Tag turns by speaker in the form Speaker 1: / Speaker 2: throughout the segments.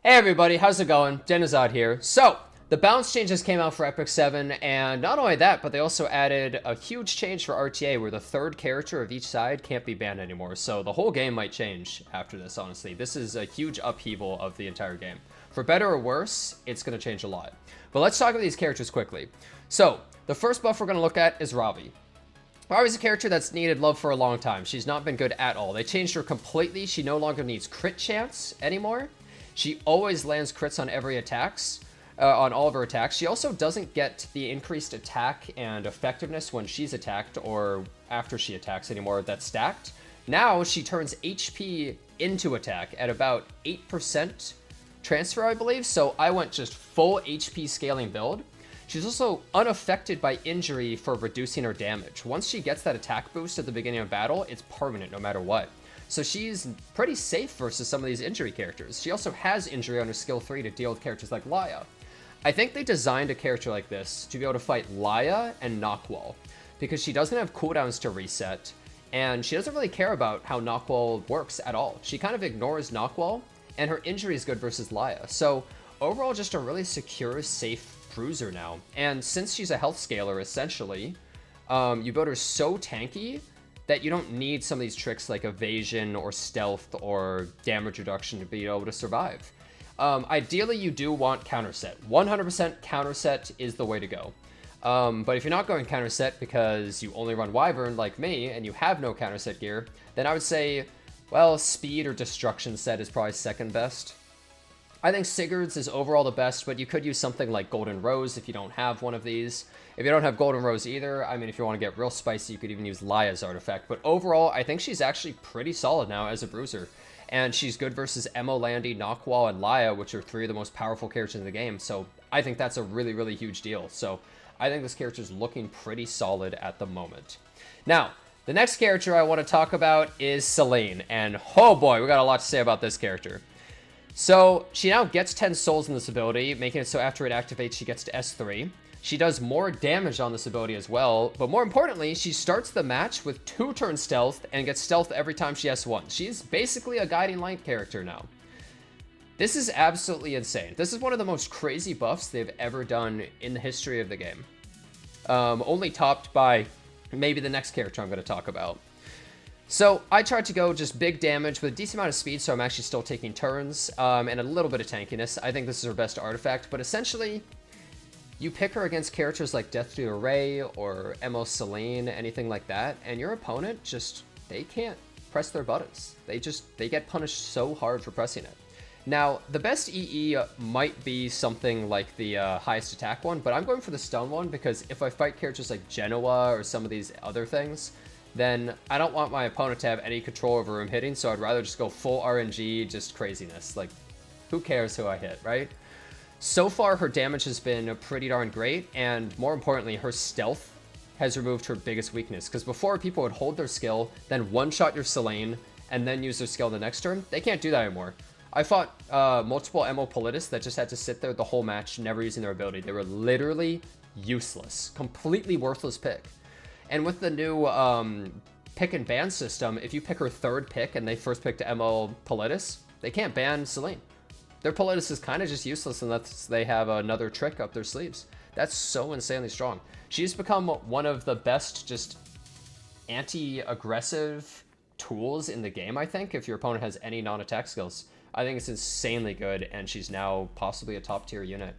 Speaker 1: Hey everybody, how's it going? Jenazad here. So, the balance changes came out for Epic 7, and not only that, but they also added a huge change for RTA where the third character of each side can't be banned anymore. So the whole game might change after this, honestly. This is a huge upheaval of the entire game. For better or worse, it's going to change a lot. But let's talk about these characters quickly. So, the first buff we're going to look at is Ravi. Ravi's a character that's needed love for a long time. She's not been good at all. They changed her completely. She no longer needs crit chance anymore. She always lands crits on every attacks, on all of her attacks. She also doesn't get the increased attack and effectiveness when she's attacked or after she attacks anymore that's stacked. Now she turns HP into attack at about 8% transfer, I believe. So I went just full HP scaling build. She's also unaffected by injury for reducing her damage. Once she gets that attack boost at the beginning of battle, it's permanent no matter what. So she's pretty safe versus some of these injury characters. She also has injury on her skill 3 to deal with characters like Laya. I think they designed a character like this to be able to fight Laya and Knockwall, because she doesn't have cooldowns to reset, and she doesn't really care about how Knockwall works at all. She kind of ignores Knockwall, and her injury is good versus Laya. So overall, just a really secure, safe bruiser now. And since she's a health scaler, essentially, you build her so tanky that you don't need some of these tricks like evasion or stealth or damage reduction to be able to survive. Ideally, you do want counter set. 100% counter set is the way to go. But if you're not going counter set because you only run Wyvern like me and you have no counter set gear, then I would say, well, speed or destruction set is probably second best. I think Sigurd's is overall the best, but you could use something like Golden Rose if you don't have one of these. If you don't have Golden Rose either, I mean, if you want to get real spicy, you could even use Laya's artifact. But overall, I think she's actually pretty solid now as a bruiser. And she's good versus Emo, Landy, Knockwall, and Laya, which are three of the most powerful characters in the game. So I think that's a really, really huge deal. So I think this character is looking pretty solid at the moment. Now, the next character I want to talk about is Celine. And oh boy, we got a lot to say about this character. So she now gets 10 souls in this ability, making it so after it activates, she gets to S3. She does more damage on this ability as well, but more importantly, she starts the match with 2-turn stealth and gets stealth every time she S1. She's basically a guiding light character now. This is absolutely insane. This is one of the most crazy buffs they've ever done in the history of the game. Only topped by maybe the next character I'm going to talk about. So I tried to go just big damage with a decent amount of speed, so I'm actually still taking turns, and a little bit of tankiness. I think this is her best artifact, but essentially, you pick her against characters like Death to Array or Emo Celine, anything like that, and your opponent just, they can't press their buttons. They get punished so hard for pressing it. Now, the best EE might be something like the highest attack one, but I'm going for the stun one because if I fight characters like Genoa or some of these other things, then I don't want my opponent to have any control over who I'm hitting, so I'd rather just go full RNG, just craziness. Like, who cares who I hit, right? So far, her damage has been pretty darn great, and more importantly, her stealth has removed her biggest weakness, because before people would hold their skill, then one-shot your Celine, and then use their skill the next turn. They can't do that anymore. I fought multiple MO Politis that just had to sit there the whole match, never using their ability. They were literally useless. Completely worthless pick. And with the new pick and ban system, if you pick her third pick and they first picked MO Politis, they can't ban Celine. Their Politis is kind of just useless unless they have another trick up their sleeves. That's so insanely strong. She's become one of the best just anti-aggressive tools in the game, I think, if your opponent has any non-attack skills. I think it's insanely good, and she's now possibly a top-tier unit.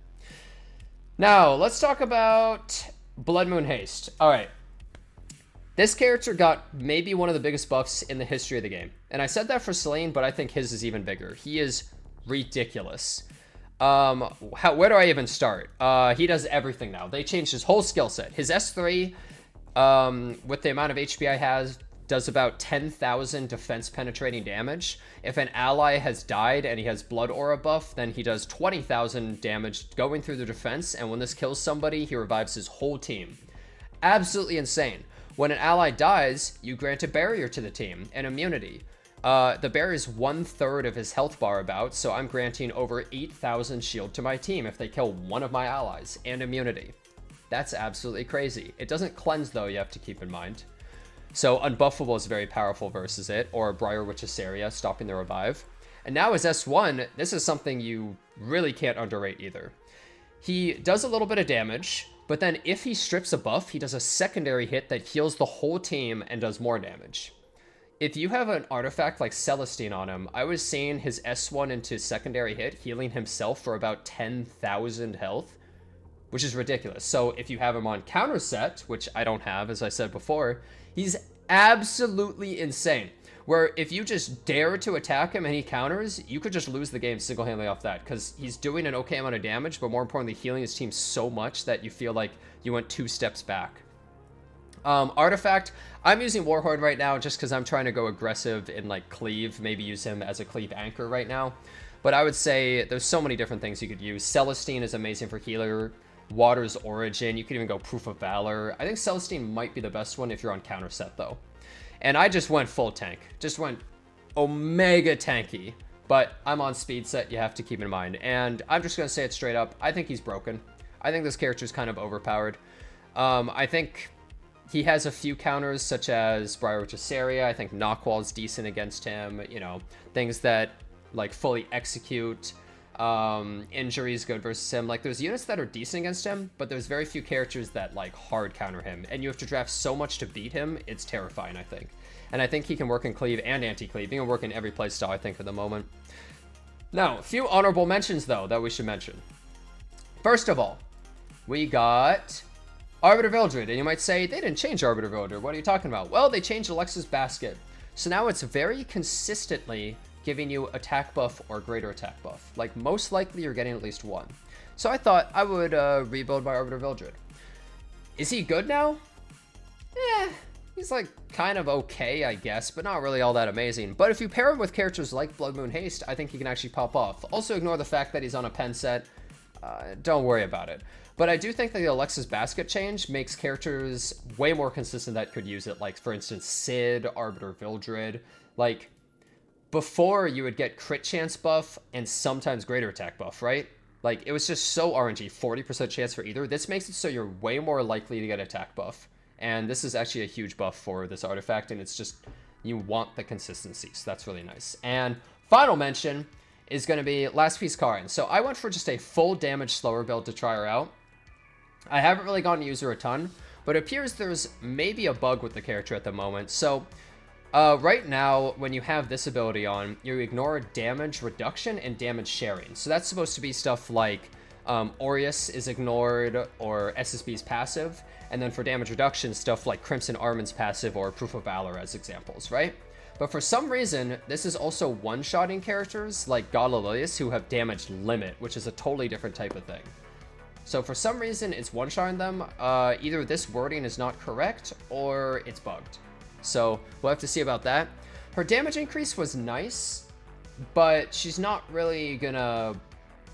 Speaker 1: Now, let's talk about Blood Moon Haste. All right. This character got maybe one of the biggest buffs in the history of the game. And I said that for Celine, but I think his is even bigger. He is ridiculous. Where do I even start? He does everything now. They changed his whole skill set. His S3, with the amount of HP I has, does about 10,000 defense penetrating damage. If an ally has died and he has blood aura buff, then he does 20,000 damage going through the defense. And when this kills somebody, he revives his whole team. Absolutely insane. When an ally dies, you grant a barrier to the team, an immunity. The barrier is 1/3 of his health bar about, so I'm granting over 8,000 shield to my team if they kill one of my allies, and immunity. That's absolutely crazy. It doesn't cleanse though, you have to keep in mind. So Unbuffable is very powerful versus it, or Briar Witch Assaria, stopping the revive. And now his S1, this is something you really can't underrate either. He does a little bit of damage, but then if he strips a buff, he does a secondary hit that heals the whole team and does more damage. If you have an artifact like Celine on him, I was seeing his S1 into secondary hit, healing himself for about 10,000 health, which is ridiculous. So if you have him on counter set, which I don't have, as I said before, he's absolutely insane. Where if you just dare to attack him and he counters, you could just lose the game single-handedly off that, because he's doing an okay amount of damage, but more importantly, healing his team so much that you feel like you went 2 steps back. Artifact, I'm using Warhorn right now just because I'm trying to go aggressive in like cleave, maybe use him as a cleave anchor right now. But I would say there's so many different things you could use. Celestine is amazing for healer. Water's Origin, you could even go Proof of Valor. I think Celestine might be the best one if you're on counter set though. And I just went full tank. Just went omega tanky. But I'm on speed set, you have to keep in mind. And I'm just going to say it straight up. I think he's broken. I think this character's kind of overpowered. I think he has a few counters, such as Briar Area. I think Knockwall's decent against him. You know, things that, like, fully execute. Injury's good versus him. Like, there's units that are decent against him, but there's very few characters that like hard counter him, and you have to draft so much to beat him. It's terrifying, I think. And I think he can work in cleave and anti-cleave. He can work in every playstyle, I think, at the moment. Now, a few honorable mentions though that we should mention. First of all, we got Arbiter Vildred, and you might say they didn't change Arbiter Vildred. What are you talking about? Well, they changed Alexa's Basket, so now it's very consistently giving you attack buff or greater attack buff. Like, most likely you're getting at least one. So I thought I would rebuild my Arbiter Vildred. Is he good now? Eh, he's like kind of okay, I guess, but not really all that amazing. But if you pair him with characters like Blood Moon Haste, I think he can actually pop off. Also ignore the fact that he's on a pen set. Don't worry about it. But I do think that the Alexa's Basket change makes characters way more consistent that could use it. Like, for instance, Sid, Arbiter Vildred. Like, before you would get crit chance buff and sometimes greater attack buff, right? Like, it was just so RNG, 40% chance for either. This makes it so you're way more likely to get attack buff. And this is actually a huge buff for this artifact, and it's just, you want the consistency, so that's really nice. And final mention is going to be Last Piece Karin. So I went for just a full damage slower build to try her out. I haven't really gotten to use her a ton, but it appears there's maybe a bug with the character at the moment. So right now, when you have this ability on, you ignore damage reduction and damage sharing. So that's supposed to be stuff like Aureus is ignored, or SSB's passive. And then for damage reduction, stuff like Crimson Armand's passive or Proof of Valor as examples, right? But for some reason, this is also one-shotting characters like Galileuus who have damage limit, which is a totally different type of thing. So for some reason, it's one-shotting them. Either this wording is not correct or it's bugged. So we'll have to see about that. Her damage increase was nice, but she's not really gonna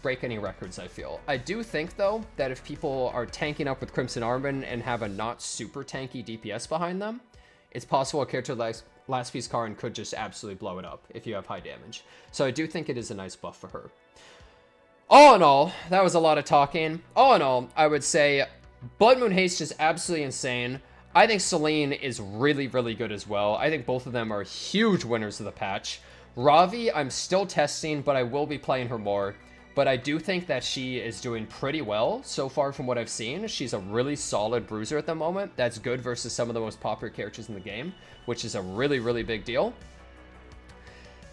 Speaker 1: break any records, I feel. I do think, though, that if people are tanking up with Crimson Armand and have a not super tanky DPS behind them, it's possible a character like Last Piece Karin could just absolutely blow it up if you have high damage. So I do think it is a nice buff for her. All in all, that was a lot of talking. All in all, I would say Blood Moon Haste is absolutely insane. I think Celine is really, really good as well. I think both of them are huge winners of the patch. Ravi, I'm still testing, but I will be playing her more. But I do think that she is doing pretty well so far from what I've seen. She's a really solid bruiser at the moment. That's good versus some of the most popular characters in the game, which is a really, really big deal.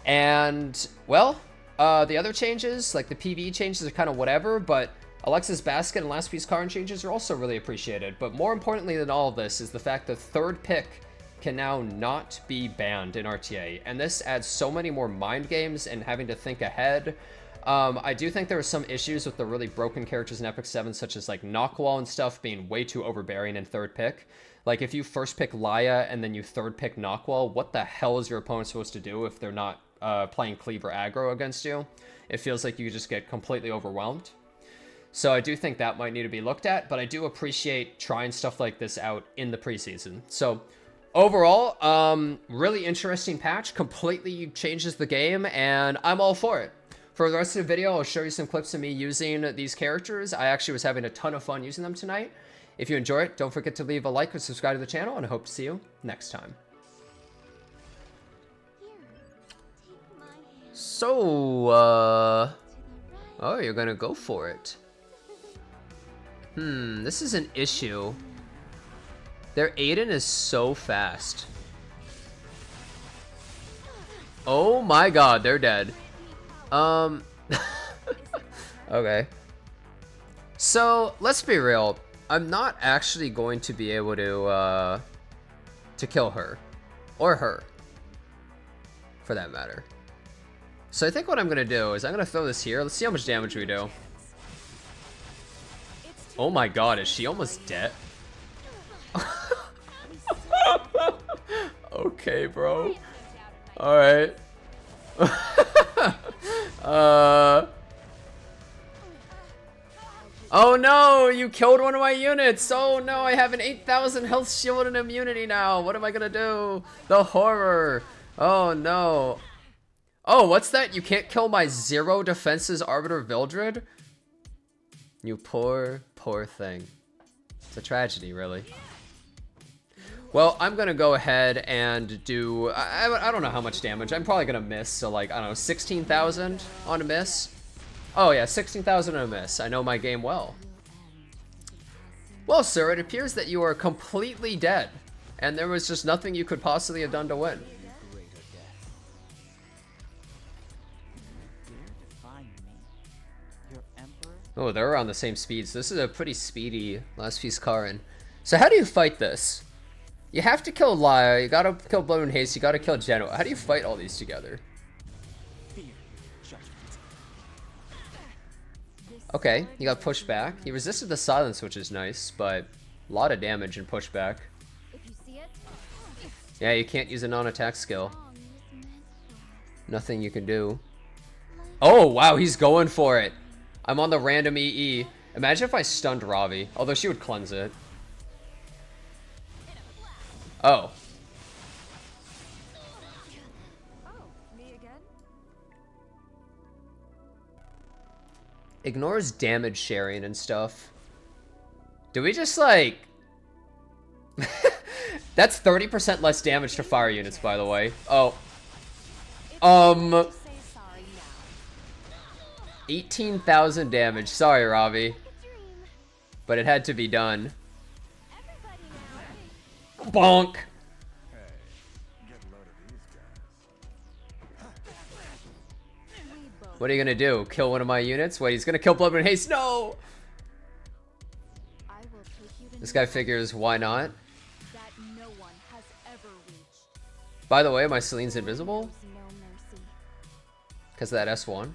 Speaker 1: And, well, the other changes, like the PvE changes are kind of whatever, but Alexa's Basket and Last Piece Karin changes are also really appreciated. But more importantly than all of this is the fact that third pick can now not be banned in RTA. And this adds so many more mind games and having to think ahead. I do think there are some issues with the really broken characters in Epic 7, such as like Knockwall and stuff being way too overbearing in third pick. Like, if you first pick Laya and then you third pick Knockwall, what the hell is your opponent supposed to do if they're not playing cleave or aggro against you? It feels like you just get completely overwhelmed. So I do think that might need to be looked at, but I do appreciate trying stuff like this out in the preseason. So overall, really interesting patch, completely changes the game, and I'm all for it. For the rest of the video, I'll show you some clips of me using these characters. I actually was having a ton of fun using them tonight. If you enjoy it, don't forget to leave a like or subscribe to the channel, and I hope to see you next time. So, oh, you're gonna go for it. This is an issue. Their Aiden is so fast. Oh my god, they're dead. Okay. So, let's be real. I'm not actually going to be able to kill her. Or her. For that matter. So I think what I'm gonna do is I'm gonna throw this here. Let's see how much damage we do. Oh my god, is she almost dead? Okay, bro. Alright. Oh no, you killed one of my units. Oh no, I have an 8,000 health shield and immunity now. What am I gonna do? The horror. Oh no. Oh, what's that? You can't kill my 0 defenses Arbiter Vildred? You poor, poor thing. It's a tragedy, really. Well, I'm gonna go ahead and do... I don't know how much damage. I'm probably gonna miss, so like, I don't know, 16,000 on a miss? Oh yeah, 16,000 on a miss. I know my game well. Well, sir, it appears that you are completely dead. And there was just nothing you could possibly have done to win. Oh, they're around the same speed, so this is a pretty speedy last piece Karin. So how do you fight this? You have to kill Laya, you gotta kill Blood and Haste, you gotta kill Genoa. How do you fight all these together? Okay, he got pushed back. He resisted the silence, which is nice, but a lot of damage and pushback. Yeah, you can't use a non-attack skill. Nothing you can do. Oh, wow, he's going for it. I'm on the random EE. Imagine if I stunned Ravi, although she would cleanse it. Oh. Ignores damage sharing and stuff. Do we just like... That's 30% less damage to fire units, by the way. Oh. 18,000 damage. Sorry, Ravi. But it had to be done. Bonk. What are you gonna do? Kill one of my units? Wait, he's gonna kill Blood and Haste. No! This guy figures, why not? By the way, my Celine's invisible? Because of that S1.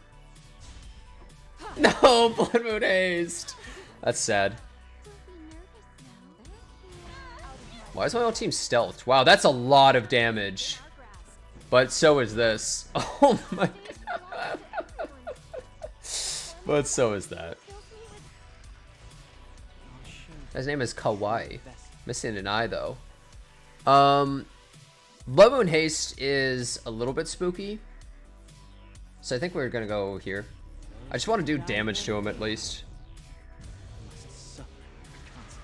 Speaker 1: No, Blood Moon Haste! That's sad. Why is my whole team stealthed? Wow, that's a lot of damage. But so is this. Oh my god. But so is that. His name is Kawaii. Missing an eye though. Blood Moon Haste is a little bit spooky. So I think we're gonna go here. I just want to do damage to him at least.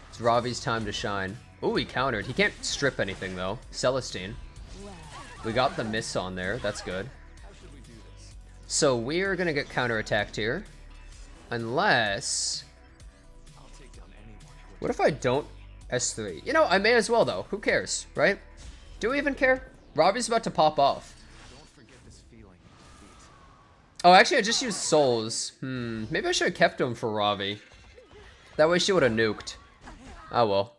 Speaker 1: It's Ravi's time to shine. Ooh, he countered. He can't strip anything though. Celestine. We got the miss on there. That's good. So we're gonna get counterattacked here. Unless... What if I don't S3? You know, I may as well though. Who cares, right? Do we even care? Ravi's about to pop off. Oh, actually, I just used souls. Maybe I should have kept him for Ravi. That way she would have nuked. Oh, well.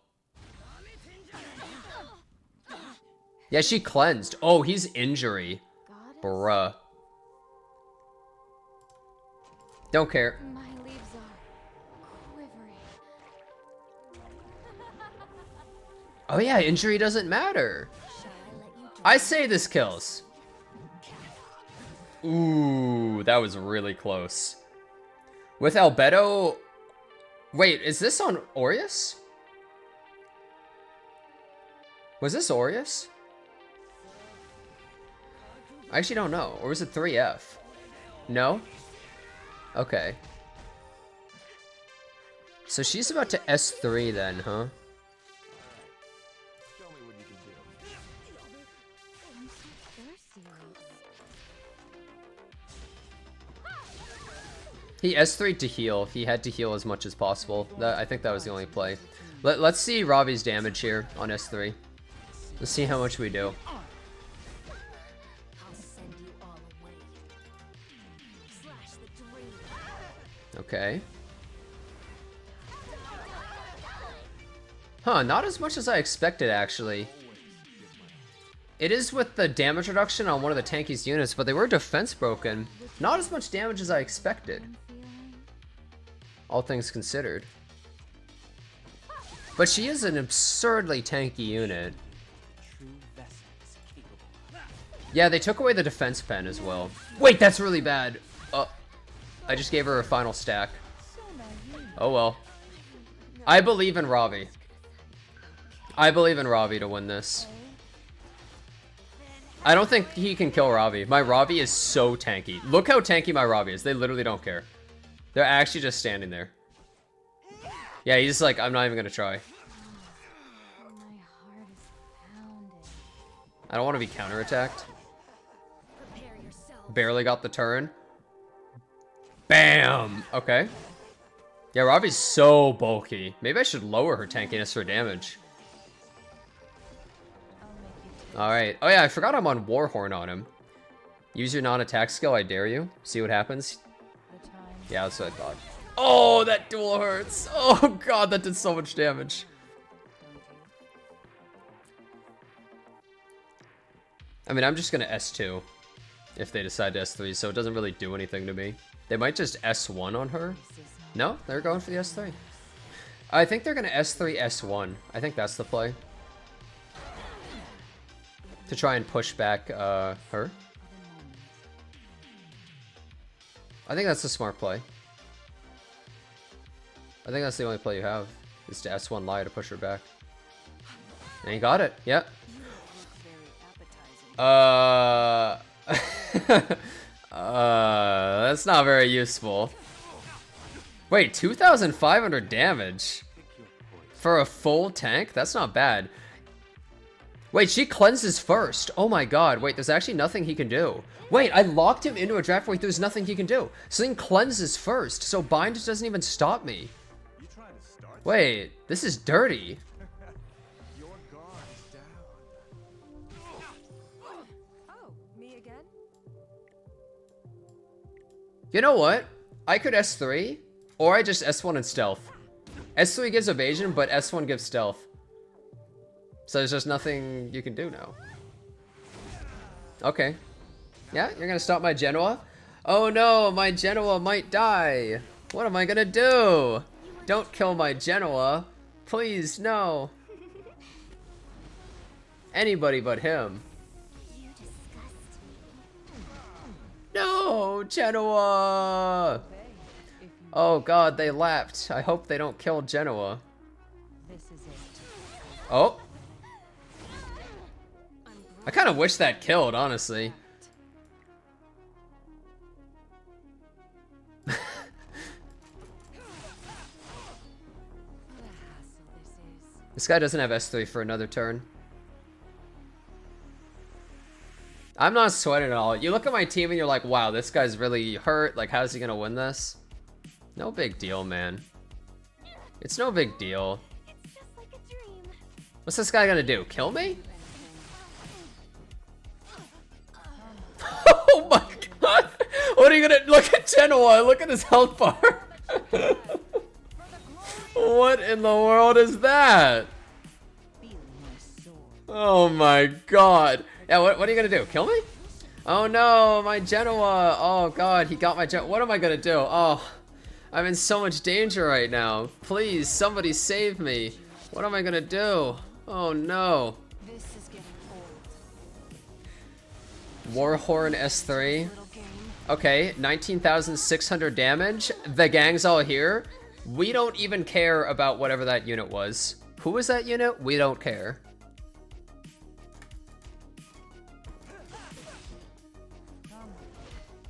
Speaker 1: Yeah, she cleansed. Oh, he's injury. Bruh. Don't care.
Speaker 2: My leaves are quivering.
Speaker 1: Oh, yeah, injury doesn't matter. I say this kills. Ooh, that was really close. With Albedo... Wait, is this on Aureus? Was this Aureus? I actually don't know. Or was it 3F? No? Okay. So she's about to S3 then, huh? He S3'd to heal. He had to heal as much as possible. I think that was the only play. Let's see Ravi's damage here on S3. Let's see how much we do. Okay. Huh, not as much as I expected, actually. It is with the damage reduction on one of the tankiest units, but they were defense broken. Not as much damage as I expected. All things considered. But she is an absurdly tanky unit. Yeah, they took away the defense pen as well. Wait, that's really bad. I just gave her a final stack. Oh well. I believe in Ravi. I believe in Ravi to win this. I don't think he can kill Ravi. My Ravi is so tanky. Look how tanky my Ravi is. They literally don't care. They're actually just standing there. Yeah, he's like, I'm not even gonna try. I don't want to be counterattacked. Barely got the turn. Bam! Okay. Yeah, Ravi's so bulky. Maybe I should lower her tankiness for damage. Alright. Oh yeah, I forgot I'm on Warhorn on him. Use your non-attack skill, I dare you. See what happens. Yeah, that's what I thought. Oh, that duel hurts. Oh god, that did so much damage. I mean, I'm just gonna S2 if they decide to S3, so it doesn't really do anything to me. They might just S1 on her. No, they're going for the S3. I think they're gonna S3, S1. I think that's the play. To try and push back her. I think that's a smart play. I think that's the only play you have, is to S1 lie to push her back. And you got it, yep. That's not very useful. Wait, 2,500 damage? For a full tank? That's not bad. Wait, she cleanses first. Oh my god, wait, there's actually nothing he can do. Wait, I locked him into a draft. Wait, there's nothing he can do. Celine cleanses first, so bind doesn't even stop me. Wait, this is dirty. You know what? I could S3, or I just S1 and stealth. S3 gives evasion, but S1 gives stealth. So there's just nothing you can do now. Okay. Yeah, you're gonna stop my Genoa? Oh no, my Genoa might die. What am I gonna do? Don't kill my Genoa. Please, no. Anybody but him. No, Genoa! Oh god, they lapped. I hope they don't kill Genoa. Oh. I kind of wish that killed, honestly. This guy doesn't have S3 for another turn. I'm not sweating at all. You look at my team and you're like, wow, this guy's really hurt. Like, how's he gonna win this? No big deal, man. It's no big deal. What's this guy gonna do? Kill me? Oh my god! What are you gonna look at Genoa? Look at his health bar. What in the world is that? Oh my god. Yeah, what are you gonna do? Kill me? Oh no, my Genoa. Oh god, he got my Genoa. What am I gonna do? Oh, I'm in so much danger right now. Please, somebody save me. What am I gonna do? Oh no. Warhorn S3. Okay, 19,600 damage. The gang's all here. We don't even care about whatever that unit was. Who was that unit? We don't care.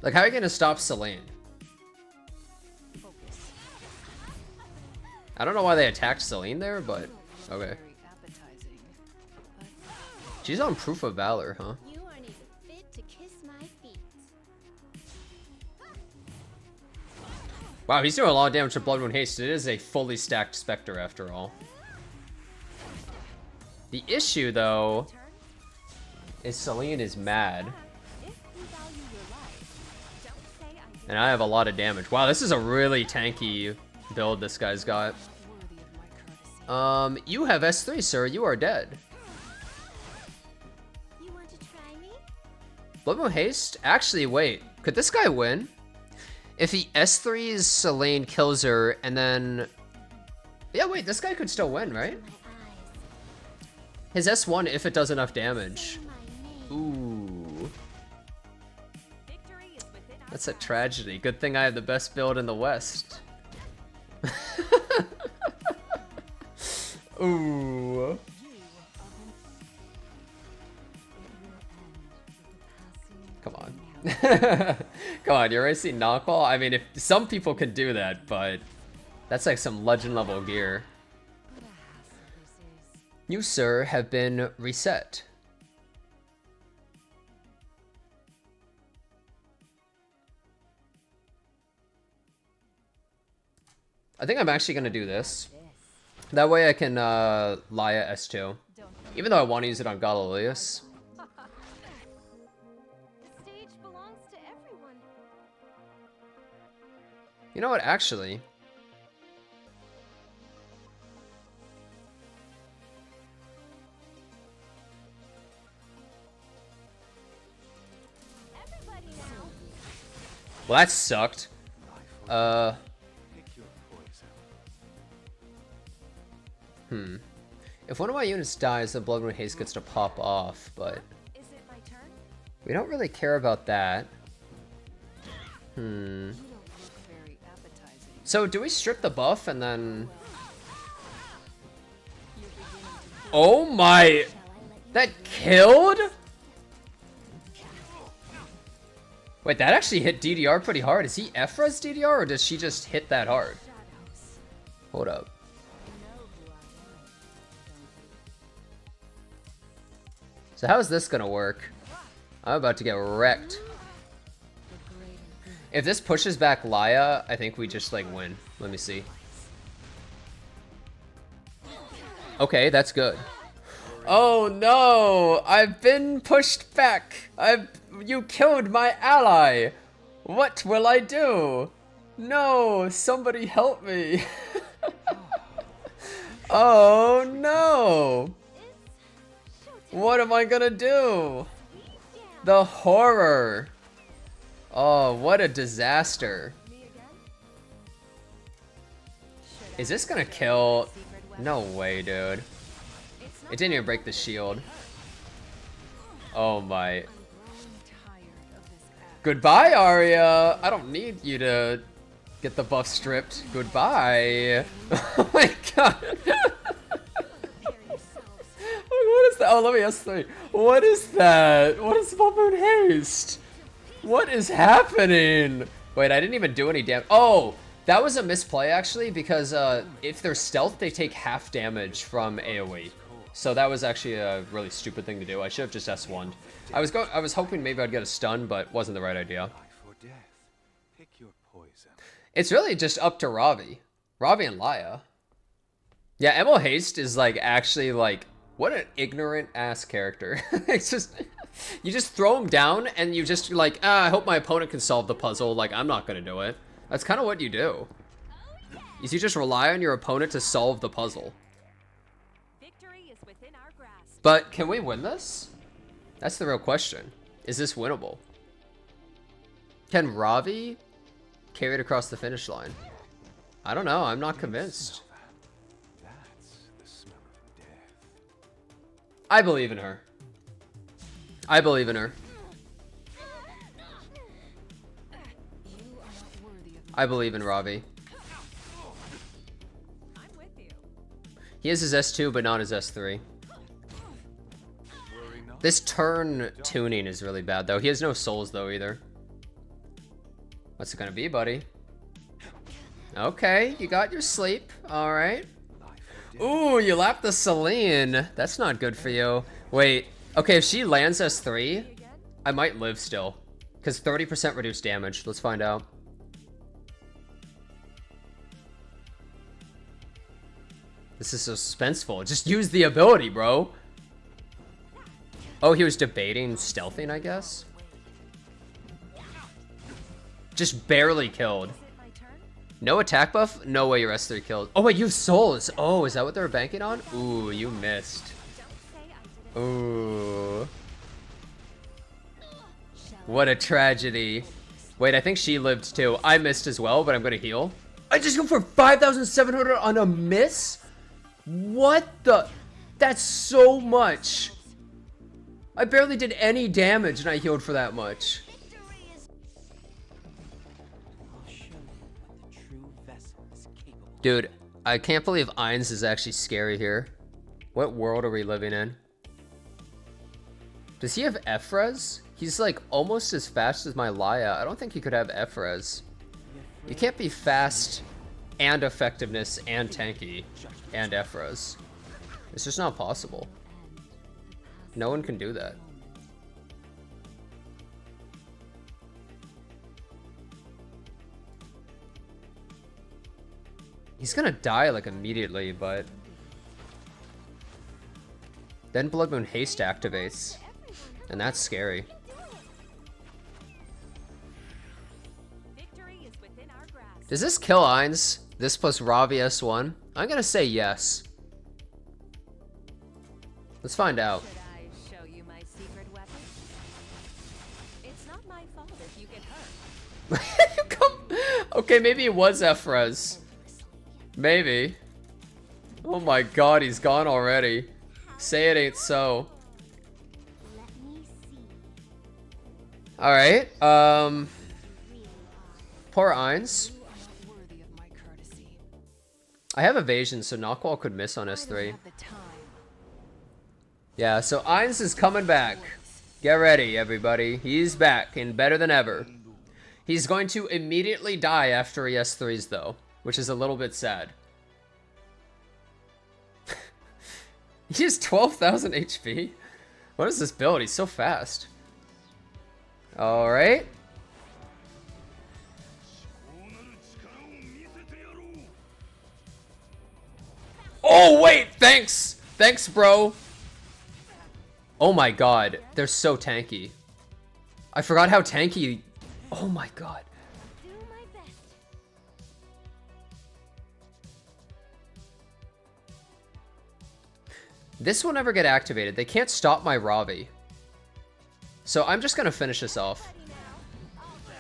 Speaker 1: Like, how are you gonna stop Celine? I don't know why they attacked Celine there, but okay. She's on Proof of Valor, huh?
Speaker 2: You aren't even fit to kiss my feet.
Speaker 1: Wow, he's doing a lot of damage to Blood Moon Haste. It is a fully stacked Spectre after all. The issue, though, is Celine is mad. And I have a lot of damage. Wow, this is a really tanky build this guy's got. You have S3, sir. You are dead.
Speaker 2: You want to try me?
Speaker 1: Blood Moon Haste? Actually, wait. Could this guy win? If he S3s Celine, kills her, and then... Yeah, wait, this guy could still win, right? His S1 if it does enough damage. Ooh. That's a tragedy. Good thing I have the best build in the West. Ooh. Come on. Come on, you're racing knockball? I mean, if some people can do that, but that's like some legend level gear. You, sir, have been reset. I think I'm actually going to do this. That way I can Laya S2. Even though I want to use it on Galilius.
Speaker 2: The stage belongs to everyone.
Speaker 1: You know what, actually?
Speaker 2: Everybody now.
Speaker 1: Well, that sucked. If one of my units dies, the Blood Moon Haste gets to pop off, but
Speaker 2: Is it my turn?
Speaker 1: we don't really care about that.
Speaker 2: You don't look very appetizing.
Speaker 1: So do we strip the buff and then... Oh my... That killed? Wait, that actually hit DDR pretty hard. Is he Ephra's DDR or does she just hit that hard? Hold up. So how's this gonna work? I'm about to get wrecked. If this pushes back Laya, I think we just like win. Let me see. Okay, that's good. Oh no! I've been pushed back! You killed my ally! What will I do? No! Somebody help me! Oh no! What am I gonna do? The horror! Oh, what a disaster. Is this gonna kill? No way, dude. It didn't even break the shield. Oh my. Goodbye, Arya! I don't need you to get the buff stripped. Goodbye. Oh my god. What is that? Oh, let me S3. What is that? What is Blood Moon Haste? What is happening? Wait, I didn't even do any damage. Oh, that was a misplay actually, because if they're stealth, they take half damage from AoE. So that was actually a really stupid thing to do. I should have just S1'd. I was hoping maybe I'd get a stun, but wasn't the right idea. It's really just up to Ravi. Ravi and Laya. Yeah, Emil Haste is like actually like, what an ignorant ass character. It's just, you just throw him down and you just like, I hope my opponent can solve the puzzle. Like, I'm not gonna do it. That's kind of what you do. Is you just rely on your opponent to solve the puzzle.
Speaker 2: Victory is within our grasp.
Speaker 1: But can we win this? That's the real question. Is this winnable? Can Ravi carry it across the finish line? I don't know. I'm not convinced. I believe in her. I believe in her. I believe in Ravi.
Speaker 2: I'm with you.
Speaker 1: He has his S2, but not his S3. This turn tuning is really bad, though. He has no souls, though, either. What's it gonna be, buddy? Okay, you got your sleep. All right. Ooh, you lapped the Celine. That's not good for you. Wait. Okay, if she lands S3, I might live still. Because 30% reduced damage. Let's find out. This is so suspenseful. Just use the ability, bro. Oh, he was debating stealthing, I guess. Just barely killed.
Speaker 2: Is it my turn?
Speaker 1: No attack buff? No way your S3 killed. Oh, wait, you have souls. Oh, is that what they were banking on? Ooh, you missed.
Speaker 2: Don't say I didn't.
Speaker 1: Ooh.
Speaker 2: Shall
Speaker 1: What a tragedy. Wait, I think she lived too. I missed as well, but I'm gonna heal. I just go for 5,700 on a miss? What the? That's so much. I barely did any damage and I healed for that much.
Speaker 3: I'll show you what the true vessel is capable of.
Speaker 1: Dude, I can't believe Ainz is actually scary here. What world are we living in? Does he have F-res? He's like almost as fast as my Laya. I don't think he could have F-res. You can't be fast and effectiveness and tanky and F-res. It's just not possible. No one can do that. He's gonna die like immediately, but then Blood Moon Haste activates, and that's scary.
Speaker 2: Victory is within our grasp.
Speaker 1: Does this kill Ainz? This plus Ravi S1? I'm gonna say yes. Let's find out.
Speaker 2: Should I show you my secret weapon? It's not my fault if you get hurt.
Speaker 1: Okay, maybe it was F-res. Maybe. Oh my god, he's gone already. Say it ain't so. Alright, poor Ainz.
Speaker 2: You are not worthy of my courtesy.
Speaker 1: I have evasion, so Knockwall could miss on
Speaker 2: I don't
Speaker 1: S3.
Speaker 2: have the time.
Speaker 1: Yeah, so Ainz is coming back. Get ready, everybody. He's back and better than ever. He's going to immediately die after he S3s, though, which is a little bit sad. He has 12,000 HP? What is this build? He's so fast. Alright. Oh, wait! Thanks! Thanks, bro! Oh my god, they're so tanky. I forgot how tanky... Oh my god.
Speaker 2: Do my best.
Speaker 1: This will never get activated. They can't stop my Ravi. So I'm just gonna finish this off.
Speaker 2: Ready now. I'll go.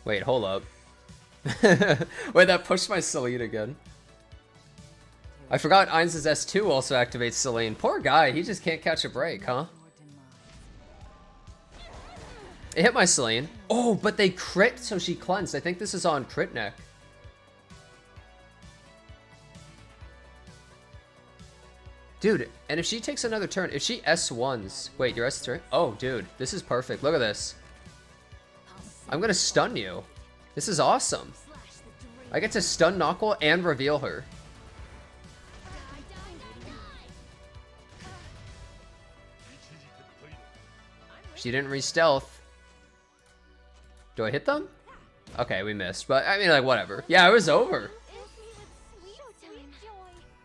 Speaker 1: Wait, hold up. Wait, that pushed my Celine again. I forgot Ainz's S2 also activates Celine. Poor guy, he just can't catch a break, huh? It hit my Celine. Oh, but they crit, so she cleansed. I think this is on crit neck. Dude, and if she takes another turn, if she S1s... Wait, your S3? Oh, dude, this is perfect. Look at this. I'm gonna stun you. This is awesome. I get to stun Knockwall and reveal her. She didn't re-stealth. Do I hit them? Okay, we missed. But, I mean, like, whatever. Yeah, it was over.